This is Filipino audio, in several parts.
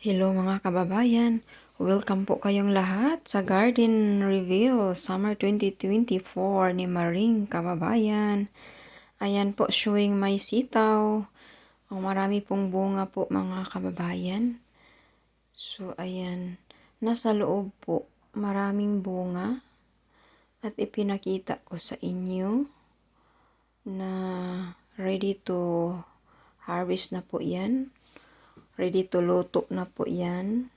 Hello mga kababayan, welcome po kayong lahat sa Garden Reveal Summer 2024 ni Maring Kababayan. Ayan po, showing my sitaw. Marami pong bunga po mga kababayan. So ayan, nasa loob po maraming bunga at ipinakita ko sa inyo na ready to harvest na po yan. Ready to luto na po yan.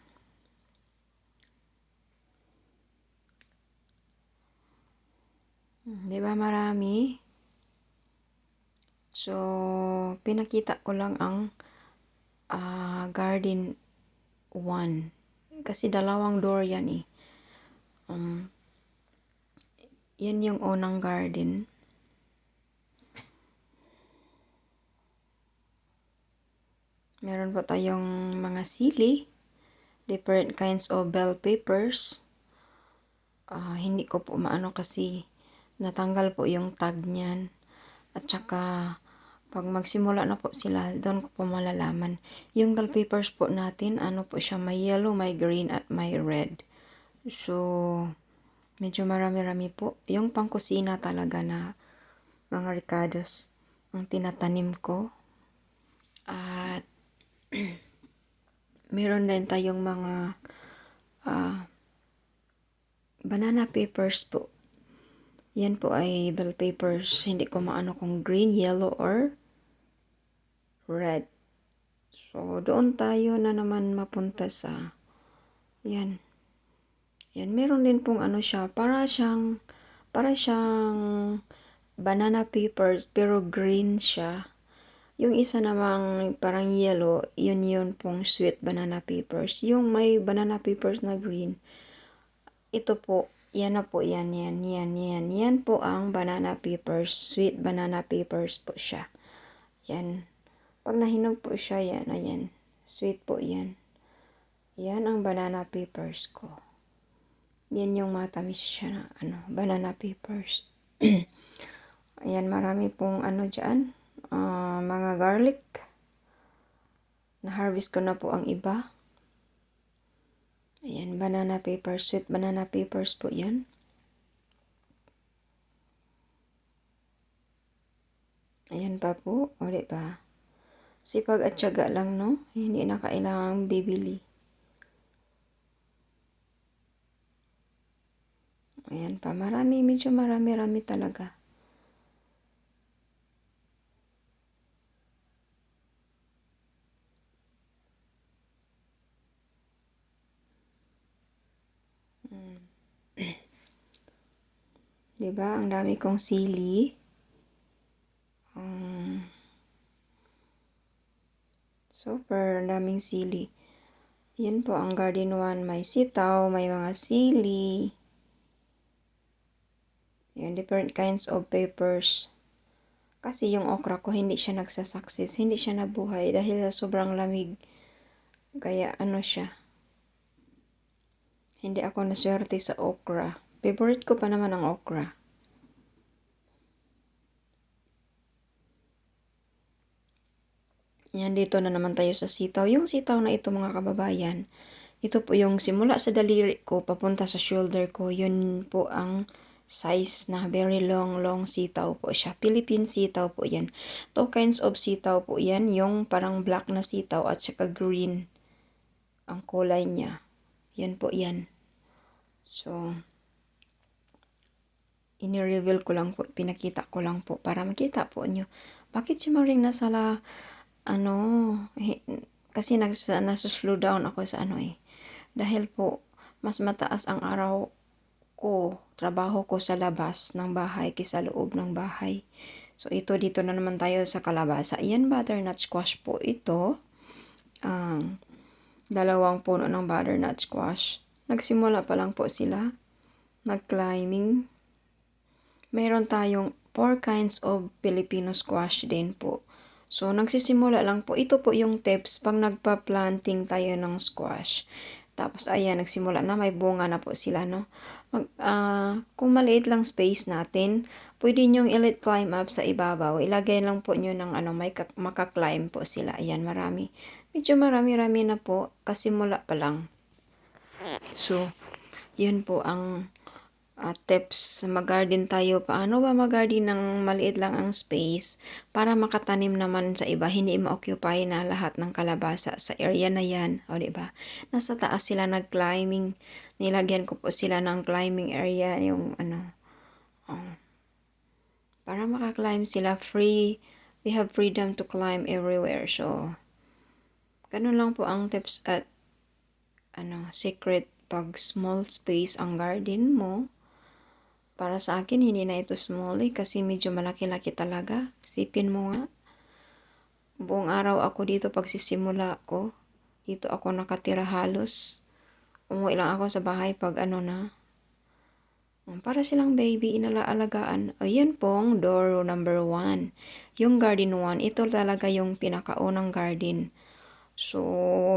Di ba marami? So, pinakita ko lang ang garden 1. Kasi dalawang door yan eh. Yan yung unang garden. Meron pa tayong mga sili. Different kinds of bell peppers. Hindi ko po maano kasi natanggal po yung tag niyan. At saka, pag magsimula na po sila, doon ko po malalaman. Yung bell peppers po natin, ano po siya, may yellow, may green, at may red. So, medyo marami-rami po. Yung pangkusina talaga na mga ricados ang tinatanim ko. At meron din tayong mga banana peppers po. Yan po ay bell peppers. Hindi ko maano kung green, yellow, or red. So, doon tayo na naman mapunta sa yan. Yan, meron din pong ano siya, para siyang banana peppers pero green siya. Yung isa namang parang yellow, yun pong sweet banana peppers. Yung may banana peppers na green, ito po, yan na po, yan. Yan po ang banana peppers, sweet banana peppers po siya. Yan. Pag nahinog po siya, yan, ayan. Sweet po yan. Yan ang banana peppers ko. Yan yung matamis siya na, banana peppers. Ayan, marami pong dyan. Mga garlic. Na-harvest ko na po ang iba. Ayan, banana peppers, sweet banana peppers po yan. Ayan pa po, o diba? Sipag at tiyaga lang, no? Hindi na kailangang bibili. Ayan pa, marami, medyo marami-rami talaga. Diba? Ang dami kong sili. Super daming sili. Yan po ang garden 1. May sitaw, may mga sili. Yan, different kinds of peppers. Kasi yung okra ko hindi siya nagsasucess. Hindi siya nabuhay dahil sa sobrang lamig. Kaya siya. Hindi ako naswerte sa okra. Favorite ko pa naman ang okra. Yan, dito na naman tayo sa sitaw. Yung sitaw na ito mga kababayan, ito po yung simula sa daliri ko, papunta sa shoulder ko. Yun po ang size na very long sitaw po siya. Philippine sitaw po yan. Two kinds of sitaw po yan. Yung parang black na sitaw at saka green ang kulay niya. Yan po yan. So, ini-reveal ko lang po, pinakita ko lang po para makita po nyo. Bakit si Maring nasa kasi nasuslow down ako sa dahil po, mas mataas ang araw ko, trabaho ko sa labas ng bahay kaysa loob ng bahay. So, dito na naman tayo sa kalabasa. Yan, butternut squash po ito. Dalawang puno ng butternut squash. Nagsimula pa lang po sila mag-climbing. Meron tayong 4 kinds of Filipino squash din po. So, nagsisimula lang po. Ito po yung tips pag nagpa-planting tayo ng squash. Tapos, ayan, nagsimula na. May bunga na po sila, no? Kung maliit lang space natin, pwede nyong i-let climb up sa ibabaw. Ilagay lang po nyo ng may makaklimb po sila. Ayan, marami. medyo marami-rami na po, kasimula pa lang. So, yun po ang tips. Mag-garden tayo. Paano ba mag-garden ng maliit lang ang space para makatanim naman sa iba, hindi ma-occupy na lahat ng kalabasa sa area na yan. O, diba? Nasa taas sila nag-climbing. Nilagyan ko po sila ng climbing area, yung para maka-climb sila free. They have freedom to climb everywhere. So, ganun lang po ang tips at secret pag small space ang garden mo. Para sa akin, hindi na ito small kasi medyo malaki-laki talaga. Sipin mo nga. Buong araw ako dito pagsisimula ko. Dito ako nakatira halos. Umuwi lang ako sa bahay pag na. Para silang baby, inalaalagaan. Ayan pong door number 1. Yung garden 1, ito talaga yung pinakaunang garden. So,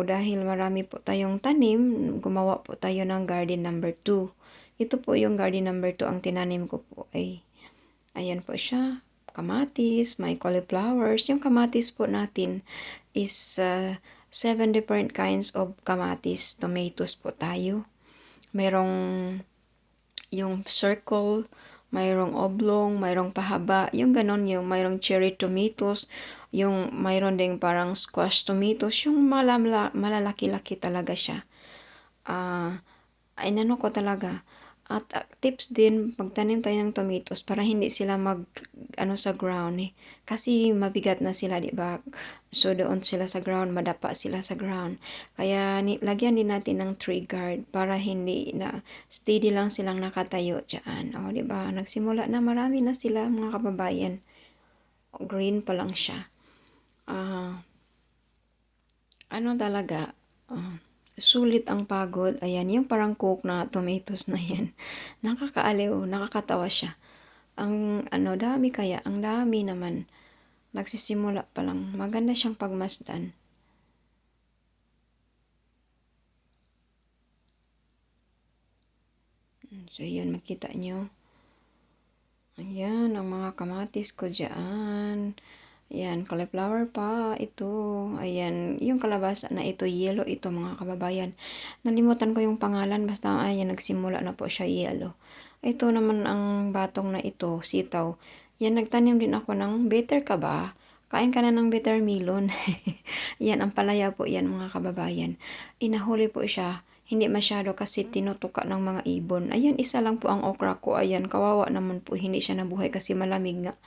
dahil marami po tayong tanim, gumawa po tayo ng garden number 2. Ito po yung garden number 2 ang tinanim ko po ay, ayan po siya, kamatis, may cauliflowers. Yung kamatis po natin is 7 different kinds of kamatis, tomatoes po tayo. Mayroong yung circle, mayroong oblong, mayroong pahaba, yung ganon, yung mayroong cherry tomatoes, yung mayroon ding parang squash tomatoes, yung malalaki-laki talaga siya. Inano ko talaga. At tips din, pagtanim tayo ng tomatoes para hindi sila sa ground Kasi mabigat na sila, di ba? So, doon sila sa ground, madapa sila sa ground. Kaya, lagyan din natin ng tree guard para hindi na steady lang silang nakatayo dyan. O, di ba? Nagsimula na, marami na sila, mga kababayan. Green pa lang siya. Talaga, sulit ang pagod. Ayan, yung parang coke na tomatoes na yan. Nakakaaliw, nakakatawa siya. Ang dami kaya, ang dami naman. Nagsisimula pa lang. Maganda siyang pagmasdan. So, yun, makita nyo. Ayan, ang mga kamatis ko dyan. Ayan, cauliflower pa. Ito. Ayan, yung kalabasa na ito, yellow ito mga kababayan. Nalimutan ko yung pangalan. Basta, ayan, nagsimula na po siya yellow. Ito naman ang batong na ito, sitaw. Yan, nagtanim din ako ng bitter ka ba? Kain ka na ng bitter melon. Yan, ang palaya po yan mga kababayan. Inahuli po siya. Hindi masyado kasi tinutuka ng mga ibon. Ayan, isa lang po ang okra ko. Ayan, kawawa naman po. Hindi siya nabuhay kasi malamig nga.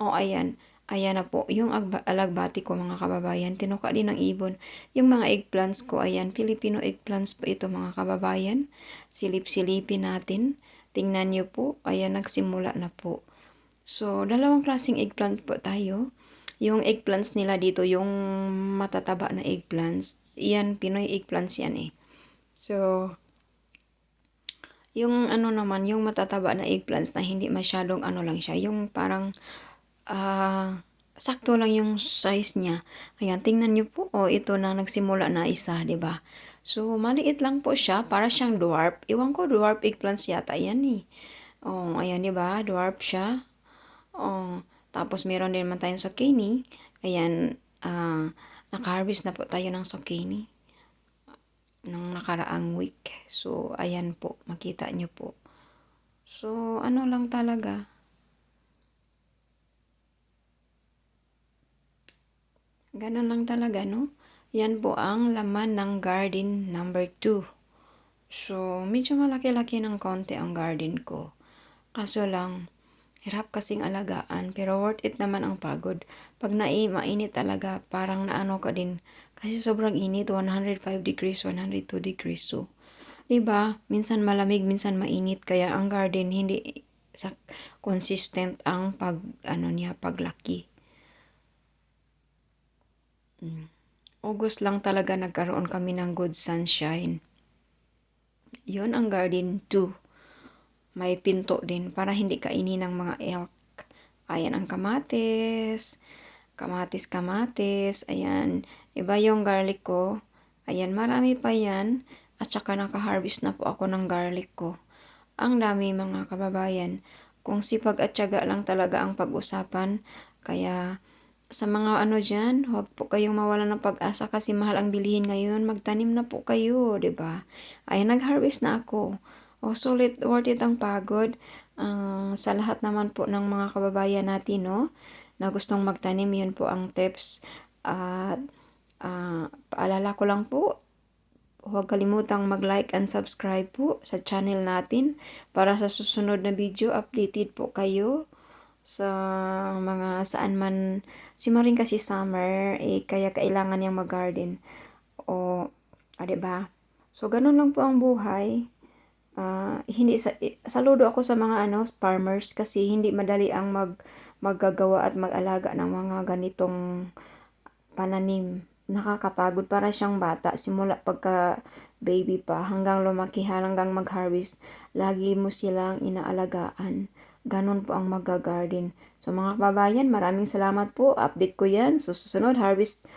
Ayan. Ayan na po. Yung alagbati ko mga kababayan. Tinuka din ng ibon. Yung mga eggplants ko. Ayan, Filipino eggplants po ito mga kababayan. Silip-silipin natin. Tingnan nyo po. Ayan, nagsimula na po. So, dalawang klaseng eggplant po tayo. Yung eggplants nila dito, yung matataba na eggplants. Yan, Pinoy eggplants yan So, yung naman, yung matataba na eggplants na hindi masyadong lang siya. Yung parang, sakto lang yung size niya. Ayan, tingnan nyo po. Ito na nagsimula na isa, ba diba? So, maliit lang po siya. Para siyang dwarf. Iwan ko, dwarf eggplants yata. Yan ayan, ba diba? Dwarf siya. Tapos meron din naman tayong zucchini. Ayan, naka-harvest na po tayo ng zucchini nung nakaraang week. So, ayan po, makita nyo po. So, lang talaga. Ganon lang talaga, no? Yan po ang laman ng garden number 2. So, medyo malaki-laki ng konti ang garden ko. Kaso lang, hirap kasing alagaan, pero worth it naman ang pagod. Pag mainit talaga, parang naano ka din. Kasi sobrang init, 105 degrees, 102 degrees. So, diba? Minsan malamig, minsan mainit. Kaya ang garden, hindi consistent ang paglaki. August lang talaga nagkaroon kami ng good sunshine. Yon ang garden 2. May pinto din para hindi kainin ng mga elk. Ayan ang kamatis. Kamatis. Ayan. Iba yung garlic ko. Ayan, marami pa yan. At saka naka-harvest na po ako ng garlic ko. Ang dami mga kababayan. Kung sipag at tiyaga lang talaga ang pag-usapan. Kaya Sa mga ano dyan, huwag po kayong mawalan ng pag-asa kasi mahal ang bilihin ngayon. Magtanim na po kayo, 'di ba? Ay, nag-harvest na ako. O, sulit, worth it ang pagod. Sa lahat naman po ng mga kababayan natin, no, na gustong magtanim, yun po ang tips. At paalala ko lang po, huwag kalimutang mag-like and subscribe po sa channel natin para sa susunod na video, updated po kayo sa mga saan man. Si Maring kasi summer, kaya kailangan niyang mag-garden. O, diba? So, ganun lang po ang buhay. Hindi saludo ako sa mga farmers kasi hindi madali ang maggagawa at mag-alaga ng mga ganitong pananim. Nakakapagod, para siyang bata simula pagka baby pa hanggang lumaki, hanggang mag-harvest. Lagi mo silang inaalagaan. Ganun po ang mag-garden. So mga kababayan, maraming salamat po. Update ko yan. So susunod, harvest